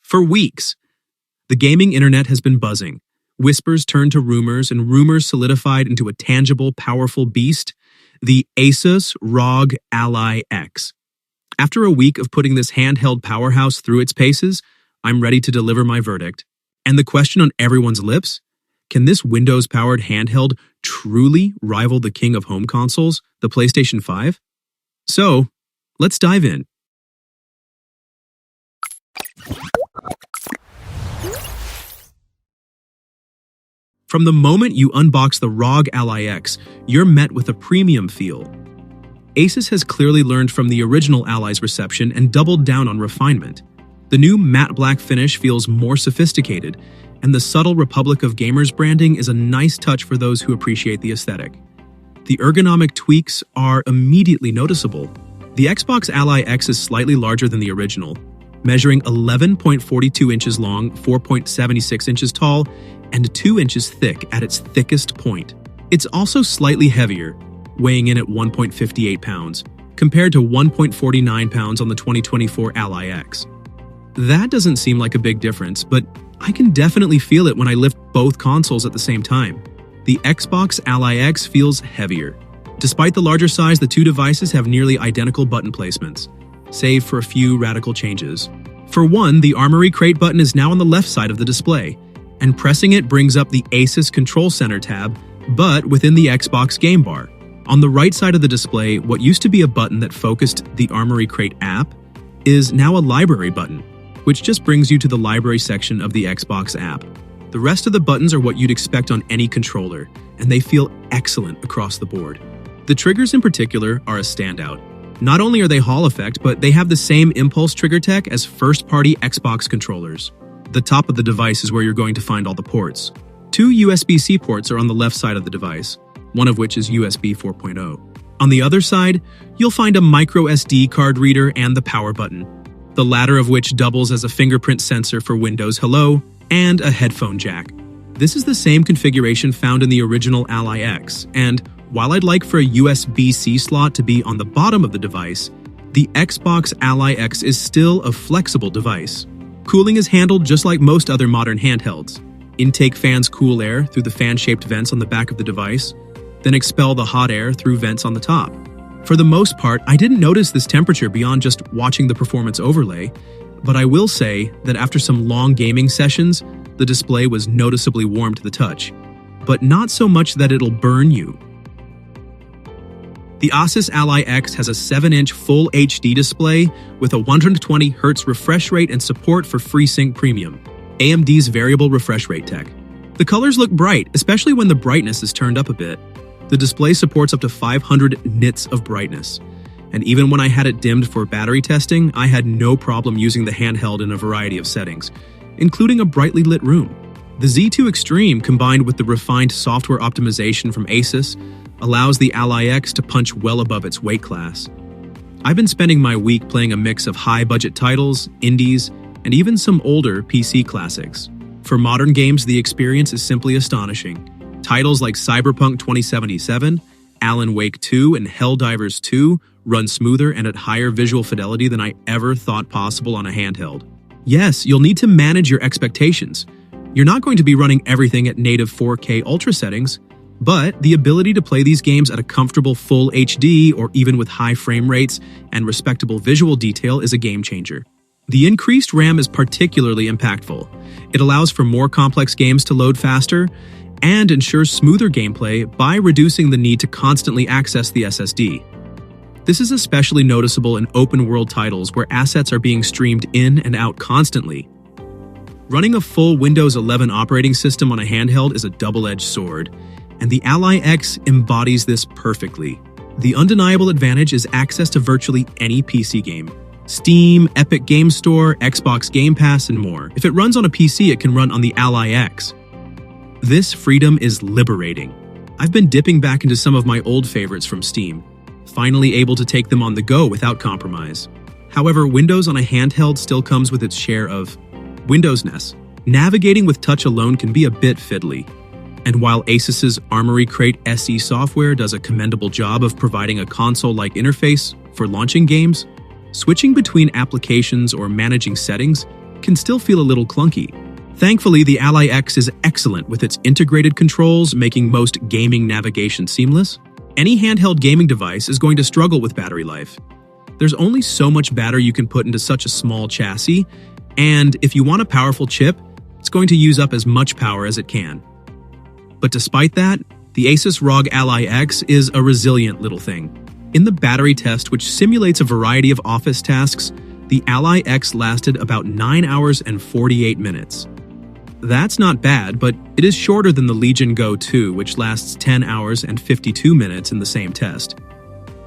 For weeks, the gaming internet has been buzzing. Whispers turned to rumors, and rumors solidified into a tangible, powerful beast, the Asus ROG Ally X. After a week of putting this handheld powerhouse through its paces, I'm ready to deliver my verdict. And the question on everyone's lips? Can this Windows-powered handheld truly rival the king of home consoles, the PlayStation 5? So, let's dive in. From the moment you unbox the ROG Ally X, you're met with a premium feel. Asus has clearly learned from the original Ally's reception and doubled down on refinement. The new matte black finish feels more sophisticated, and the subtle Republic of Gamers branding is a nice touch for those who appreciate the aesthetic. The ergonomic tweaks are immediately noticeable. The Xbox Ally X is slightly larger than the original, measuring 11.42 inches long, 4.76 inches tall, and 2 inches thick at its thickest point. It's also slightly heavier, weighing in at 1.58 pounds, compared to 1.49 pounds on the 2024 Ally X. That doesn't seem like a big difference, but I can definitely feel it when I lift both consoles at the same time. The Xbox Ally X feels heavier. Despite the larger size, the two devices have nearly identical button placements, save for a few radical changes. For one, the Armory Crate button is now on the left side of the display, and pressing it brings up the Asus Control Center tab, but within the Xbox game bar. On the right side of the display, what used to be a button that focused the Armory Crate app is now a library button, which just brings you to the library section of the Xbox app. The rest of the buttons are what you'd expect on any controller, and they feel excellent across the board. The triggers in particular are a standout. Not only are they Hall effect, but they have the same impulse trigger tech as first-party Xbox controllers. The top of the device is where you're going to find all the ports. Two USB-C ports are on the left side of the device, one of which is USB 4.0. On the other side, you'll find a micro SD card reader and the power button, the latter of which doubles as a fingerprint sensor for Windows Hello and a headphone jack. This is the same configuration found in the original Ally X, and while I'd like for a USB-C slot to be on the bottom of the device, the Xbox Ally X is still a flexible device. Cooling is handled just like most other modern handhelds. Intake fans cool air through the fan-shaped vents on the back of the device, then expel the hot air through vents on the top. For the most part, I didn't notice this temperature beyond just watching the performance overlay, but I will say that after some long gaming sessions, the display was noticeably warm to the touch, but not so much that it'll burn you. The Asus Ally X has a 7-inch Full HD display with a 120Hz refresh rate and support for FreeSync Premium, AMD's variable refresh rate tech. The colors look bright, especially when the brightness is turned up a bit. The display supports up to 500 nits of brightness, and even when I had it dimmed for battery testing, I had no problem using the handheld in a variety of settings, including a brightly lit room. The Z2 Extreme, combined with the refined software optimization from Asus, allows the Ally X to punch well above its weight class. I've been spending my week playing a mix of high-budget titles, indies, and even some older PC classics. For modern games, the experience is simply astonishing. Titles like Cyberpunk 2077, Alan Wake 2, and Helldivers 2 run smoother and at higher visual fidelity than I ever thought possible on a handheld. Yes, you'll need to manage your expectations. You're not going to be running everything at native 4K Ultra settings, but the ability to play these games at a comfortable Full HD or even with high frame rates and respectable visual detail is a game changer. The increased RAM is particularly impactful. It allows for more complex games to load faster and ensures smoother gameplay by reducing the need to constantly access the SSD. This is especially noticeable in open-world titles where assets are being streamed in and out constantly. Running a full Windows 11 operating system on a handheld is a double-edged sword, and the Ally X embodies this perfectly. The undeniable advantage is access to virtually any PC game. Steam, Epic Game Store, Xbox Game Pass, and more. If it runs on a PC, it can run on the Ally X. This freedom is liberating. I've been dipping back into some of my old favorites from Steam, finally able to take them on the go without compromise. However, Windows on a handheld still comes with its share of Windowsness. Navigating with touch alone can be a bit fiddly. And while Asus's Armory Crate SE software does a commendable job of providing a console-like interface for launching games, switching between applications or managing settings can still feel a little clunky. Thankfully, the Ally X is excellent with its integrated controls, making most gaming navigation seamless. Any handheld gaming device is going to struggle with battery life. There's only so much battery you can put into such a small chassis, and if you want a powerful chip, it's going to use up as much power as it can. But despite that, the Asus Rog Ally X is a resilient little thing. In the battery test, which simulates a variety of office tasks, the Ally X lasted about 9 hours and 48 minutes. That's not bad, but it is shorter than the Legion Go 2, which lasts 10 hours and 52 minutes in the same test.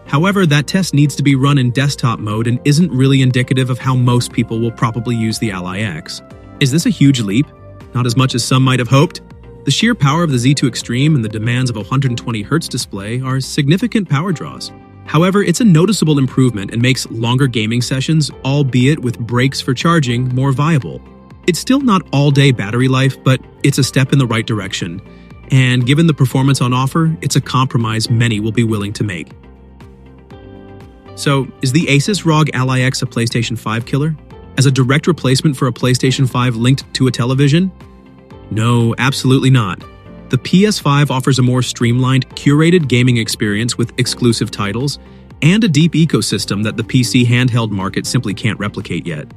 However, that test needs to be run in desktop mode and isn't really indicative of how most people will probably use the Ally X. Is this a huge leap? Not as much as some might have hoped. The sheer power of the Z2 Extreme and the demands of a 120Hz display are significant power draws. However, it's a noticeable improvement and makes longer gaming sessions, albeit with breaks for charging, more viable. It's still not all-day battery life, but it's a step in the right direction. And given the performance on offer, it's a compromise many will be willing to make. So, is the Asus Rog Ally X a PlayStation 5 killer? As a direct replacement for a PlayStation 5 linked to a television? No, absolutely not. The PS5 offers a more streamlined, curated gaming experience with exclusive titles and a deep ecosystem that the PC handheld market simply can't replicate yet.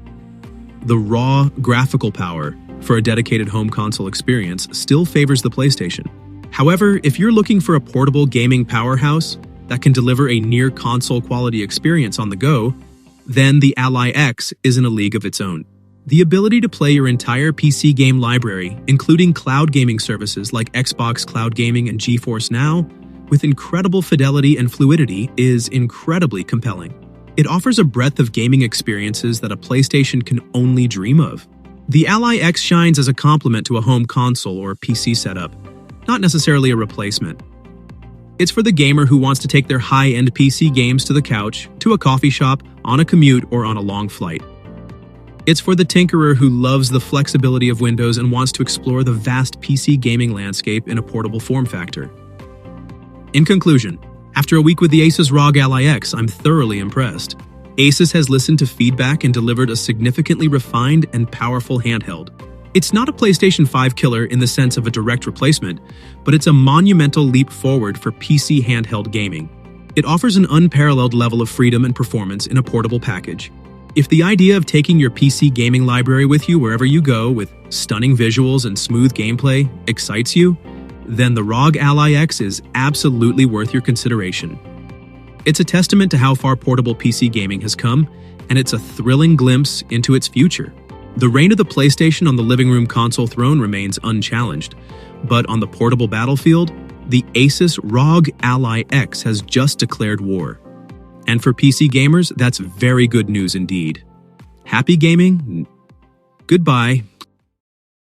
The raw graphical power for a dedicated home console experience still favors the PlayStation. However, if you're looking for a portable gaming powerhouse that can deliver a near console quality experience on the go, then the Ally X is in a league of its own. The ability to play your entire PC game library, including cloud gaming services like Xbox Cloud Gaming and GeForce Now, with incredible fidelity and fluidity is incredibly compelling. It offers a breadth of gaming experiences that a PlayStation can only dream of. The Ally X shines as a complement to a home console or PC setup, not necessarily a replacement. It's for the gamer who wants to take their high-end PC games to the couch, to a coffee shop, on a commute, or on a long flight. It's for the tinkerer who loves the flexibility of Windows and wants to explore the vast PC gaming landscape in a portable form factor. In conclusion, after a week with the Asus Rog Ally X, I'm thoroughly impressed. Asus has listened to feedback and delivered a significantly refined and powerful handheld. It's not a PlayStation 5 killer in the sense of a direct replacement, but it's a monumental leap forward for PC handheld gaming. It offers an unparalleled level of freedom and performance in a portable package. If the idea of taking your PC gaming library with you wherever you go with stunning visuals and smooth gameplay excites you, then the Rog Ally X is absolutely worth your consideration. It's a testament to how far portable PC gaming has come, and it's a thrilling glimpse into its future. The reign of the PlayStation on the living room console throne remains unchallenged, but on the portable battlefield, the Asus Rog Ally X has just declared war. And for PC gamers, that's very good news indeed. Happy gaming? Goodbye.